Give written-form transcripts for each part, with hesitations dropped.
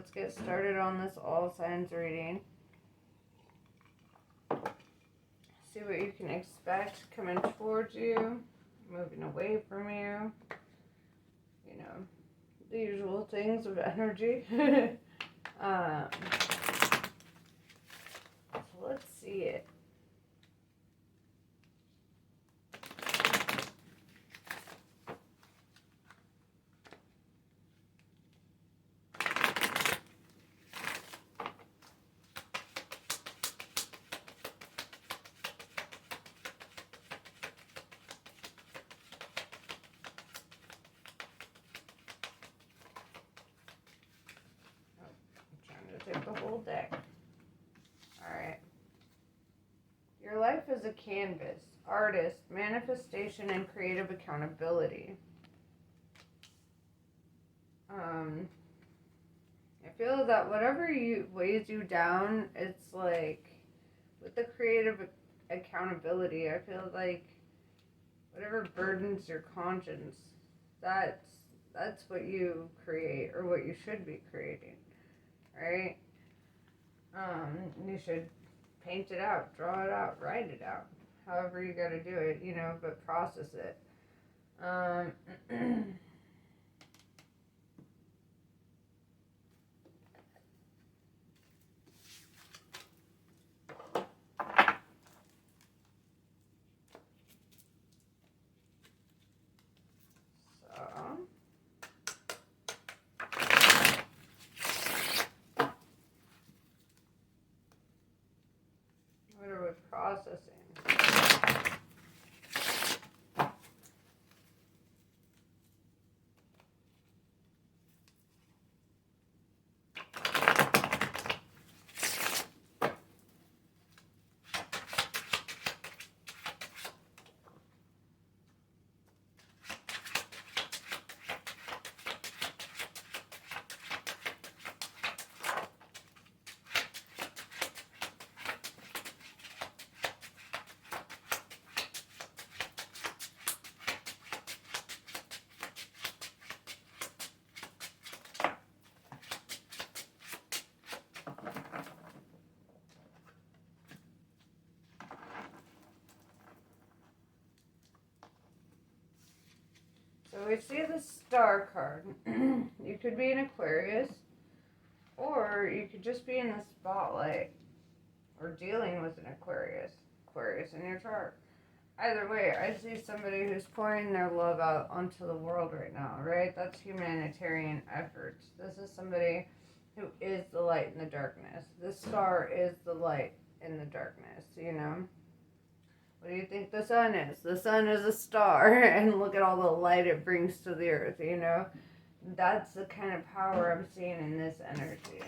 let's get started on this all signs reading. See what you can expect coming towards you, moving away from you. You know, the usual things of energy. So let's see it. Take the whole deck. Alright. Your life is a canvas. Artist, manifestation, and creative accountability. I feel that whatever weighs you down, it's like, with the creative accountability, I feel like whatever burdens your conscience, that's what you create, or what you should be creating. Right? You should paint it out, draw it out, write it out. However you gotta do it, you know, but process it. Processing. So we see the Star card. You could be an Aquarius, or you could just be in the spotlight, or dealing with an Aquarius in your chart. Either way, I see somebody who's pouring their love out onto the world right now, right? That's humanitarian efforts. This is somebody who is the light in the darkness. The star is the light in the darkness, you know? What do you think the sun is? The sun is a star, and look at all the light it brings to the earth, you know? That's the kind of power I'm seeing in this energy.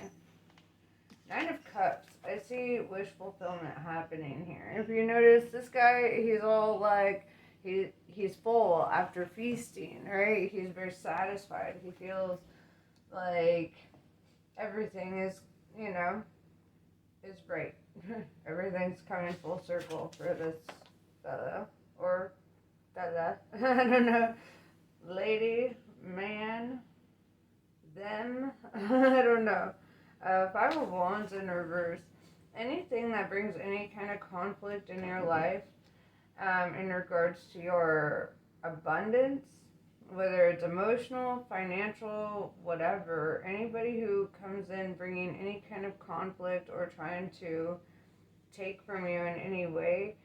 9 of Cups. I see wish fulfillment happening here. If you notice, this guy, he's all like, he's full after feasting, right? He's very satisfied. He feels like everything is, you know, is great. Everything's coming full circle for this fella, or fella, I don't know, lady, man, them, I don't know. 5 of Wands in reverse. Anything that brings any kind of conflict in your life, in regards to your abundance, whether it's emotional, financial, whatever, anybody who comes in bringing any kind of conflict or trying to take from you in any way,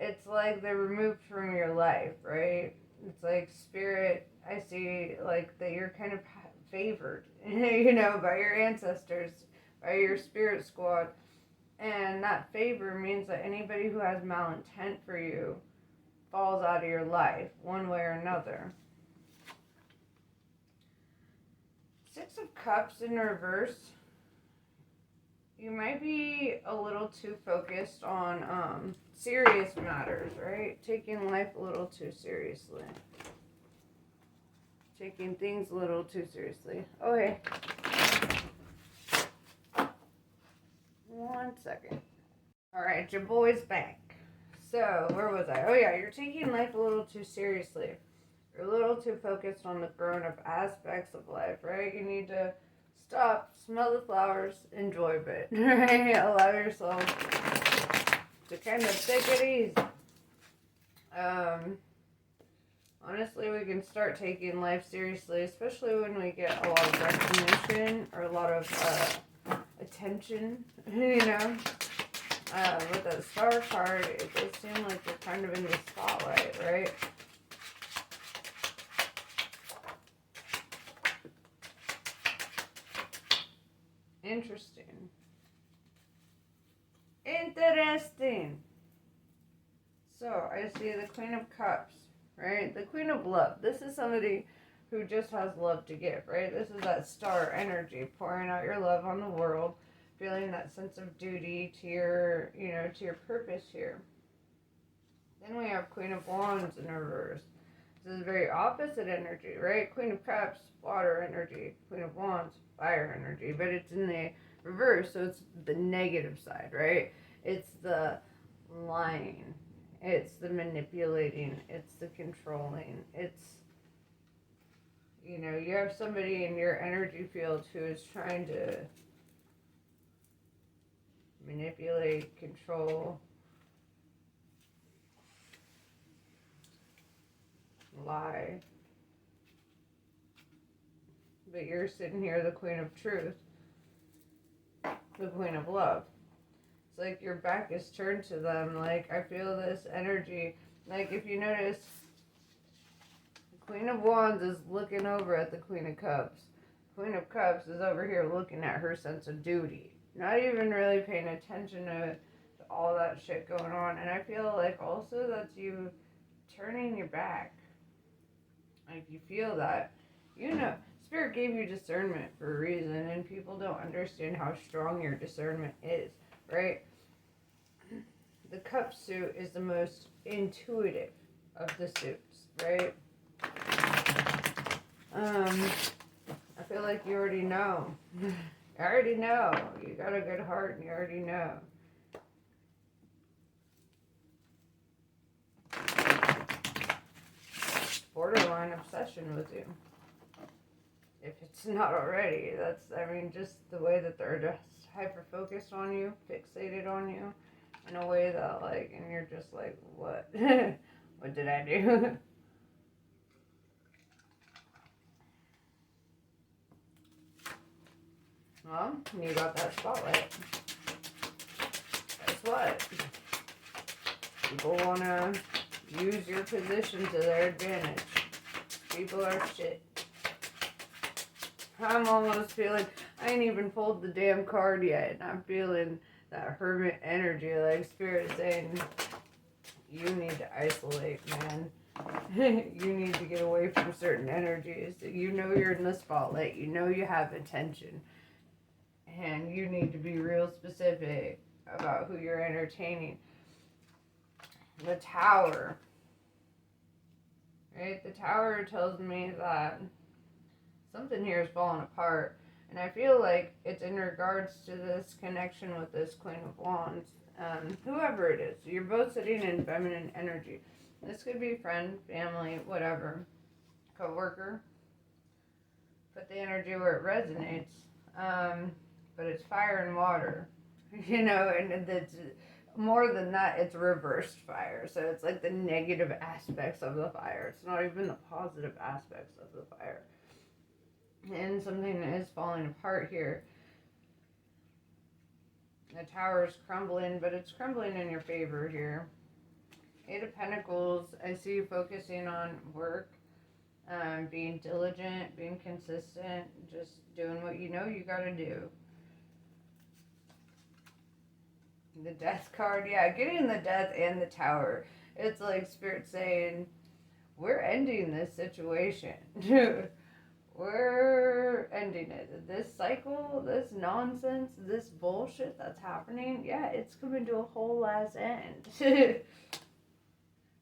it's like they're removed from your life, right? It's like spirit, I see like that you're kind of favored, you know, by your ancestors, by your spirit squad. And that favor means that anybody who has malintent for you falls out of your life, one way or another. 6 of Cups in reverse. You might be a little too focused on serious matters, right? Taking life a little too seriously. Taking things a little too seriously. Okay. 1 second. Alright, your boy's back. So, where was I? Oh yeah, you're taking life a little too seriously. You're a little too focused on the grown-up aspects of life, right? You need to stop smell the flowers, enjoy it, right? Allow yourself to kind of take it easy. Honestly, we can start taking life seriously, especially when we get a lot of recognition or a lot of attention, you know. With that star card, it does seem like you're kind of in the spotlight, right? Interesting. Interesting. So, I see the Queen of Cups, right? The Queen of Love. This is somebody who just has love to give, right? This is that star energy, pouring out your love on the world, feeling that sense of duty to your, you know, to your purpose here. Then we have Queen of Wands in reverse. This is very opposite energy, right? Queen of Cups, water energy. Queen of Wands, fire energy. But it's in the reverse, so it's the negative side, right? It's the lying. It's the manipulating. It's the controlling. It's, you know, you have somebody in your energy field who is trying to manipulate, control, lie. But you're sitting here, the Queen of Truth, the Queen of Love. It's like your back is turned to them. Like, I feel this energy. Like, if you notice, the Queen of Wands is looking over at the Queen of Cups. Queen of Cups is over here looking at her sense of duty. Not even really paying attention to all that shit going on. And I feel like also that's you turning your back. Like, you feel that. You know, Spirit gave you discernment for a reason, and people don't understand how strong your discernment is, right? The cup suit is the most intuitive of the suits, right? I feel like you already know. I already know. You got a good heart and you already know. Borderline obsession with you. If it's not already, that's, I mean, just the way that they're just hyper-focused on you, fixated on you, in a way that, like, and you're just like, what? What did I do? Well, you got that spotlight. Guess what? People want to use your position to their advantage. People are shit. I'm almost feeling, I ain't even pulled the damn card yet, and I'm feeling that hermit energy, like Spirit saying, you need to isolate, man. You need to get away from certain energies. You know you're in the spotlight. You know you have attention. And you need to be real specific about who you're entertaining. The Tower. Right? The Tower tells me that something here is falling apart. And I feel like it's in regards to this connection with this Queen of Wands. Whoever it is. You're both sitting in feminine energy. This could be friend, family, whatever. Co-worker. Put the energy where it resonates. But it's fire and water. You know, and it's more than that, it's reversed fire. So it's like the negative aspects of the fire. It's not even the positive aspects of the fire. And something is falling apart here. The Tower is crumbling, but it's crumbling in your favor here. Eight of Pentacles, I see you focusing on work, being diligent, being consistent, just doing what you know you gotta do. The Death card, yeah, getting the Death and the Tower. It's like Spirit saying, we're ending this situation. We're ending it. This cycle, this nonsense, this bullshit that's happening, yeah, it's coming to a whole ass end.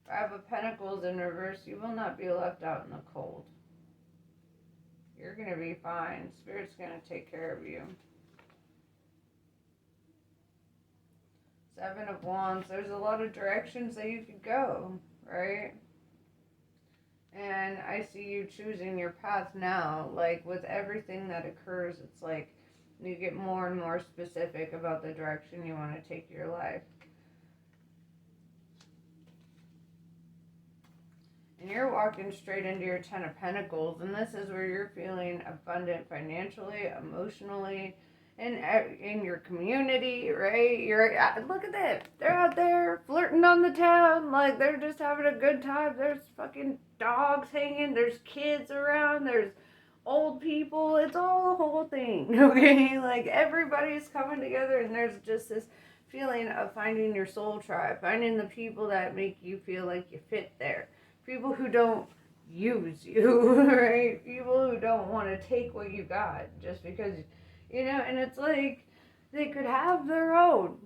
Five of Pentacles in reverse, you will not be left out in the cold. You're going to be fine. Spirit's going to take care of you. Seven of Wands, there's a lot of directions that you could go, right? And I see you choosing your path now. Like, with everything that occurs, it's like You get more and more specific about the direction you want to take your life. And you're walking straight into your Ten of Pentacles, and this is where you're feeling abundant financially, emotionally, and in your community, right? Look at that. They're out there flirting on the town, like they're just having a good time. There's fucking dogs hanging, there's kids around, there's old people. It's all a whole thing, okay? Like everybody's coming together, and there's just this feeling of finding your soul tribe, finding the people that make you feel like you fit there. People who don't use you, right? People who don't want to take what you got just because, and it's like they could have their own.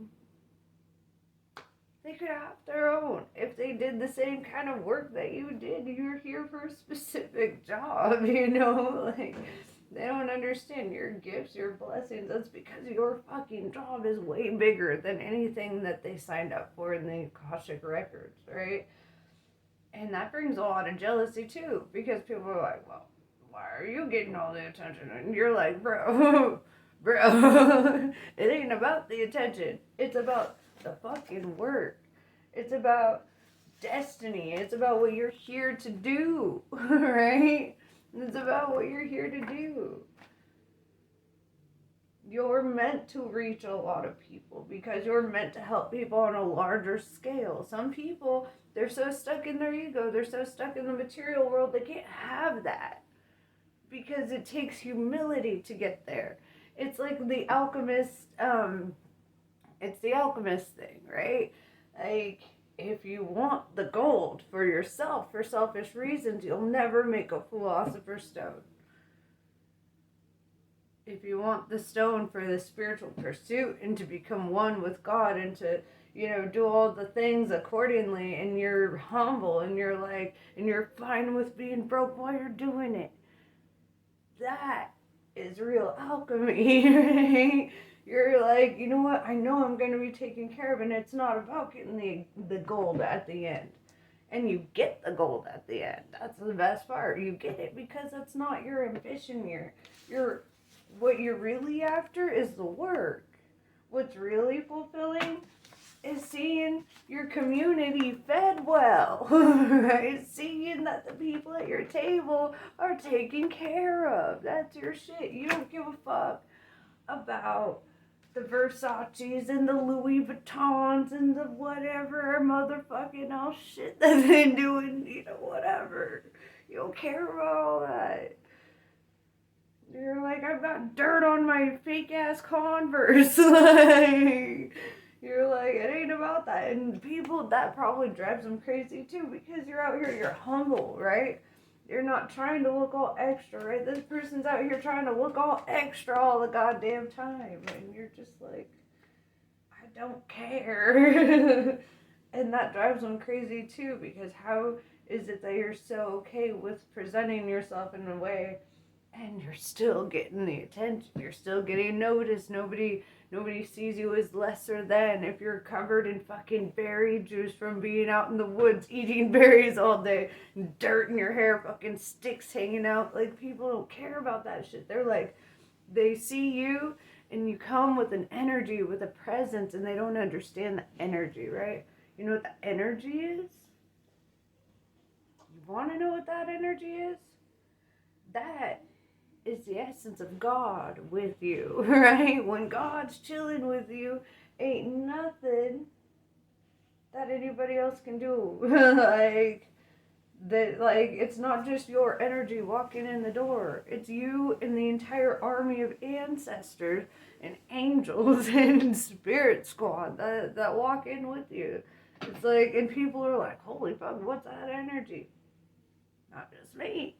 They could have their own. If they did the same kind of work that you did, you're here for a specific job, like they don't understand your gifts, your blessings. That's because your fucking job is way bigger than anything that they signed up for in the Akashic records, right? And that brings a lot of jealousy too, because people are like, well, why are you getting all the attention? And you're like, bro, it ain't about the attention. It's about the fucking work. It's about destiny. It's about what you're here to do, right? It's about what you're here to do. You're meant to reach a lot of people because you're meant to help people on a larger scale. Some people, they're so stuck in their ego, they're so stuck in the material world, they can't have that because it takes humility to get there. It's like the alchemist, it's the alchemist thing, right? Like, if you want the gold for yourself, for selfish reasons, you'll never make a philosopher's stone. If you want the stone for the spiritual pursuit and to become one with God and to, do all the things accordingly, and you're humble and you're like, and you're fine with being broke while you're doing it, that is real alchemy, right? You're like, you know what? I know I'm going to be taken care of, and it's not about getting the gold at the end. And you get the gold at the end. That's the best part. You get it because that's not your ambition. What you're really after is the work. What's really fulfilling is seeing your community fed well, right? Seeing that the people at your table are taken care of. That's your shit. You don't give a fuck about the Versace's and the Louis Vuittons and the whatever motherfucking else shit that they're doing, whatever. You don't care about all that. You're like, I've got dirt on my fake ass Converse. You're like, it ain't about that. And people, that probably drives them crazy too, because you're out here, you're humble, right? You're not trying to look all extra, right? This person's out here trying to look all extra all the goddamn time. And you're just like, I don't care. And that drives them crazy too, because how is it that you're so okay with presenting yourself in a way and you're still getting the attention? You're still getting noticed. Nobody sees you as lesser than if you're covered in fucking berry juice from being out in the woods eating berries all day, and dirt in your hair, fucking sticks hanging out. Like, people don't care about that shit. They're like, they see you and you come with an energy, with a presence, and they don't understand the energy, right? You know what the energy is? You want to know what that energy is? That is the essence of God with you, right? When God's chilling with you, ain't nothing that anybody else can do. It's not just your energy walking in the door. It's you and the entire army of ancestors and angels and spirit squad that walk in with you. It's like, and people are like, holy fuck, what's that energy? Not just me,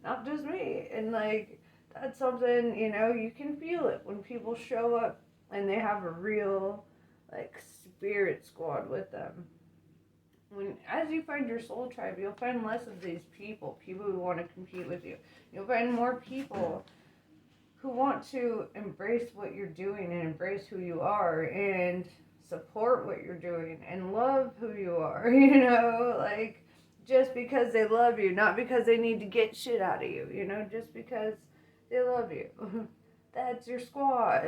not just me. And like, that's something, you can feel it when people show up and they have a real, like, spirit squad with them. As you find your soul tribe, you'll find less of these people who want to compete with you. You'll find more people who want to embrace what you're doing and embrace who you are and support what you're doing and love who you are, like, just because they love you, not because they need to get shit out of you, just because they love you. that's your squad.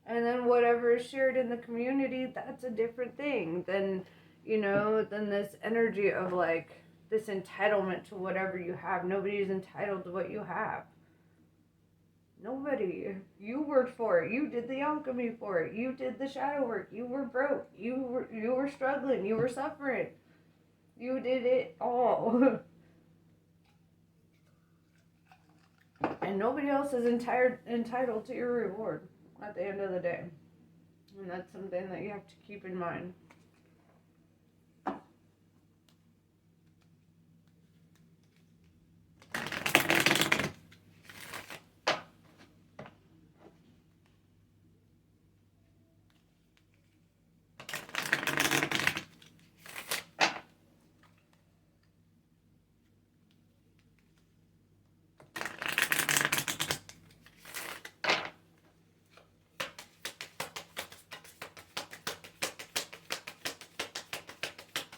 And then whatever is shared in the community, that's a different thing than, than this energy of like this entitlement to whatever you have. Nobody is entitled to what you have. Nobody. You worked for it. You did the alchemy for it. You did the shadow work. You were broke. You were struggling. You were suffering. You did it all. And nobody else is entitled to your reward at the end of the day. And that's something that you have to keep in mind.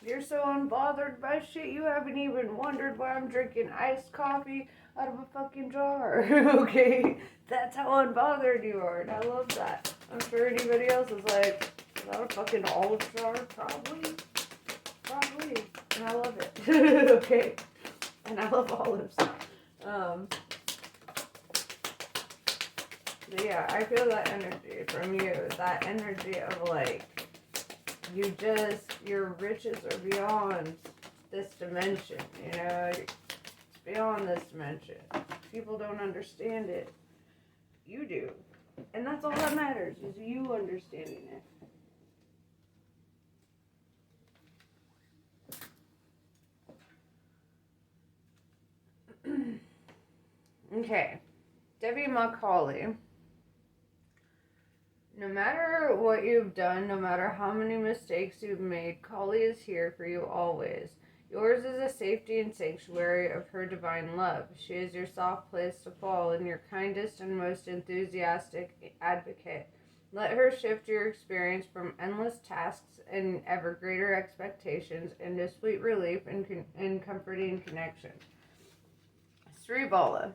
You're so unbothered by shit, you haven't even wondered why I'm drinking iced coffee out of a fucking jar, okay? That's how unbothered you are, and I love that. I'm sure anybody else is like, is that a fucking olive jar? Probably. And I love it, okay? And I love olives. But yeah, I feel that energy from you, that energy of like, your riches are beyond this dimension, it's beyond this dimension. People don't understand it. You do. And that's all that matters, is you understanding it. Okay. Debbie Macaulay. No matter what you've done, no matter how many mistakes you've made, Kali is here for you always. Yours is a safety and sanctuary of her divine love. She is your soft place to fall and your kindest and most enthusiastic advocate. Let her shift your experience from endless tasks and ever greater expectations into sweet relief and comforting connection. Sri Bala.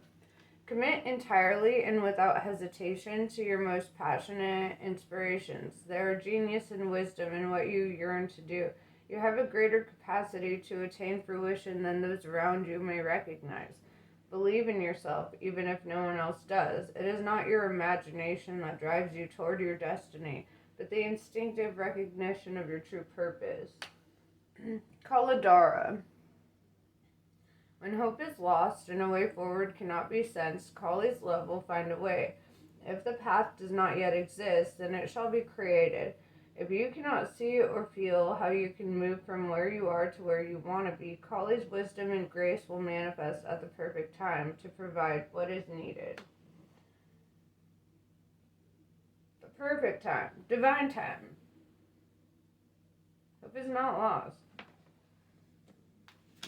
Commit entirely and without hesitation to your most passionate inspirations. There are genius and wisdom in what you yearn to do. You have a greater capacity to attain fruition than those around you may recognize. Believe in yourself, even if no one else does. It is not your imagination that drives you toward your destiny, but the instinctive recognition of your true purpose. Kaladara. When hope is lost and a way forward cannot be sensed, Kali's love will find a way. If the path does not yet exist, then it shall be created. If you cannot see or feel how you can move from where you are to where you want to be, Kali's wisdom and grace will manifest at the perfect time to provide what is needed. The perfect time. Divine time. Hope is not lost.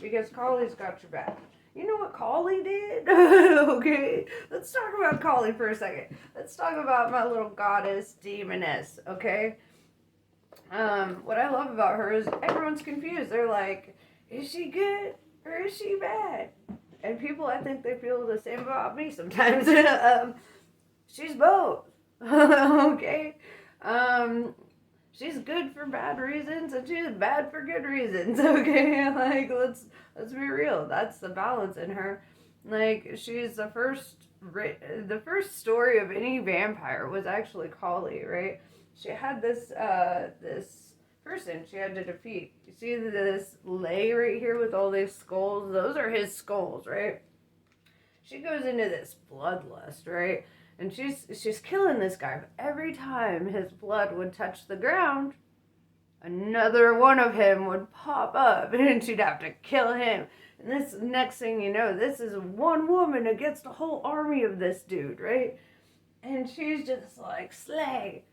Because Kali's got your back. You know what Kali did? Okay, let's talk about Kali for a second. Let's talk about my little goddess demoness, okay? What I love about her is everyone's confused. They're like, is she good or is she bad? And people, I think they feel the same about me sometimes. She's both, okay? She's good for bad reasons and she's bad for good reasons, okay? Like, let's be real. That's the balance in her. Like, she's the first story of any vampire was actually Kali, right? She had this person she had to defeat. You see this lay right here with all these skulls? Those are his skulls, right? She goes into this bloodlust, right? And she's killing this guy. But every time his blood would touch the ground, another one of him would pop up and she'd have to kill him. And this next thing you know, this is one woman against a whole army of this dude, right? And she's just like, slay,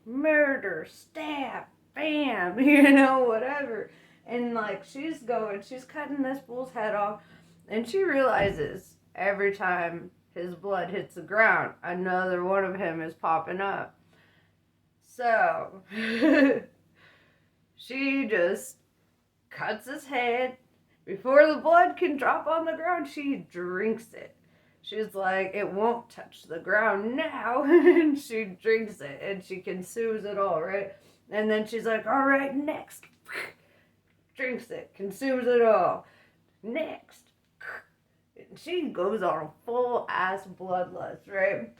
murder, stab, bam, whatever. And like, she's cutting this fool's head off. And she realizes every time his blood hits the ground, another one of him is popping up. So, she just cuts his head. Before the blood can drop on the ground, she drinks it. she's like, it won't touch the ground now. And she drinks it and she consumes it all, right? And then she's like, all right, next. Drinks it, consumes it all. Next. And she goes on a full ass bloodlust, right?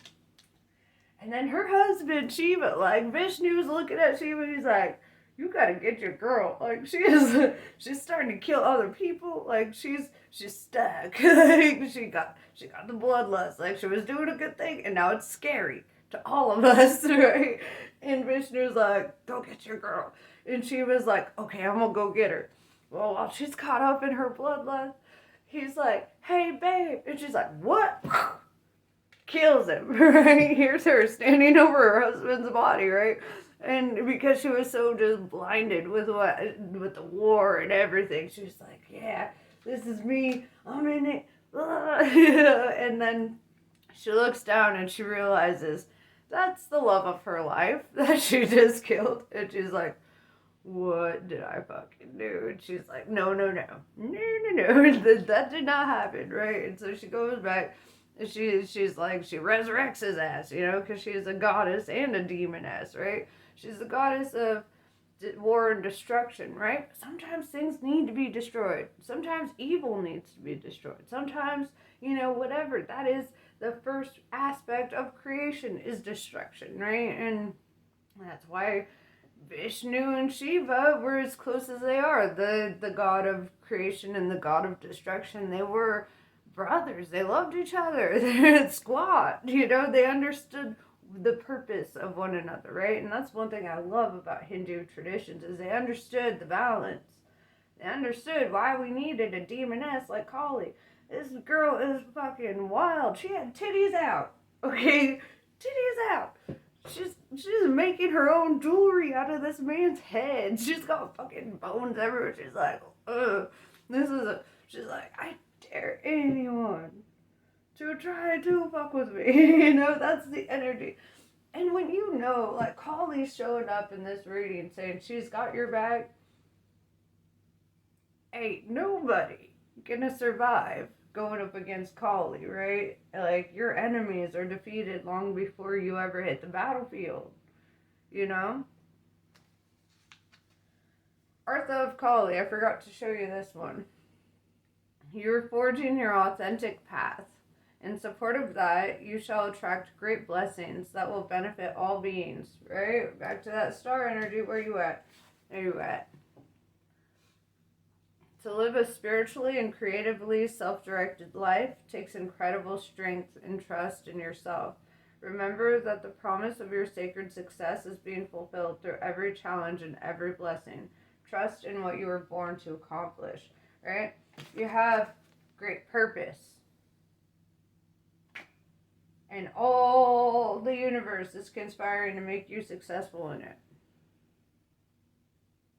And then her husband, Shiva, like, Vishnu's looking at Shiva, he's like, you gotta get your girl. Like, she's starting to kill other people. Like, she's stuck. Like, she got the bloodlust. Like, she was doing a good thing, and now it's scary to all of us, right? And Vishnu's like, go get your girl. And she was like, okay, I'm gonna go get her. Well, while she's caught up in her bloodlust, he's like, hey, babe. And she's like, what? Kills him, right? Here's her standing over her husband's body, right? And because she was so just blinded with the war and everything, she was like, yeah, this is me, I'm in it. And then she looks down and she realizes that's the love of her life that she just killed. And she's like, what did I fucking do? And she's like, no. That did not happen, right? And so she goes back. She's like, she resurrects his ass, you know, because she's a goddess and a demoness, right? She's the goddess of war and destruction, right? Sometimes things need to be destroyed. Sometimes evil needs to be destroyed. Sometimes, you know, whatever. That is the first aspect of creation is destruction, right? And that's why Vishnu and Shiva were as close as they are. The god of creation and the god of destruction, they were brothers. They loved each other. They're squad. You know, they understood the purpose of one another, right? And that's one thing I love about Hindu traditions is they understood the balance. They understood why we needed a demoness like Kali. This girl is fucking wild. She had titties out. Okay? Titties out. She's making her own jewelry out of this man's head. She's got fucking bones everywhere. She's like, ugh. She's like, I dare anyone to try to fuck with me. You know, that's the energy. And when you know, like, Kali's showing up in this reading saying she's got your back, ain't nobody gonna survive going up against Kali, right? Like, your enemies are defeated long before you ever hit the battlefield, you know? Artha of Kali, I forgot to show you this one. You're forging your authentic path. In support of that, you shall attract great blessings that will benefit all beings, right? Back to that star energy, where you at? There you at. To live a spiritually and creatively self-directed life takes incredible strength and trust in yourself. Remember that the promise of your sacred success is being fulfilled through every challenge and every blessing. Trust in what you were born to accomplish, right? You have great purpose. And all the universe is conspiring to make you successful in it.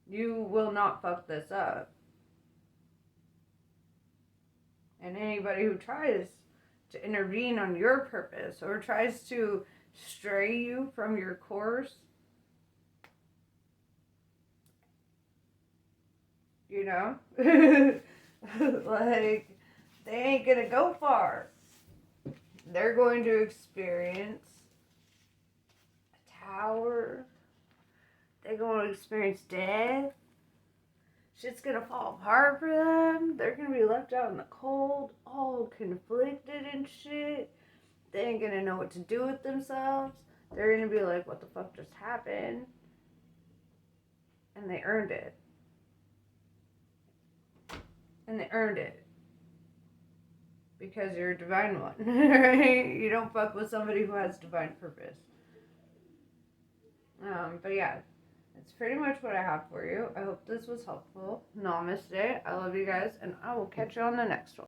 You will not fuck this up. And anybody who tries to intervene on your purpose or tries to stray you from your course, you know, like, they ain't gonna go far. They're going to experience a tower. They're going to experience death. Shit's gonna fall apart for them. They're gonna be left out in the cold, all conflicted and shit. They ain't gonna know what to do with themselves. They're gonna be like, what the fuck just happened? And they earned it. And they earned it. Because you're a divine one, right? You don't fuck with somebody who has divine purpose. But yeah. That's pretty much what I have for you. I hope this was helpful. Namaste. I love you guys, and I will catch you on the next one.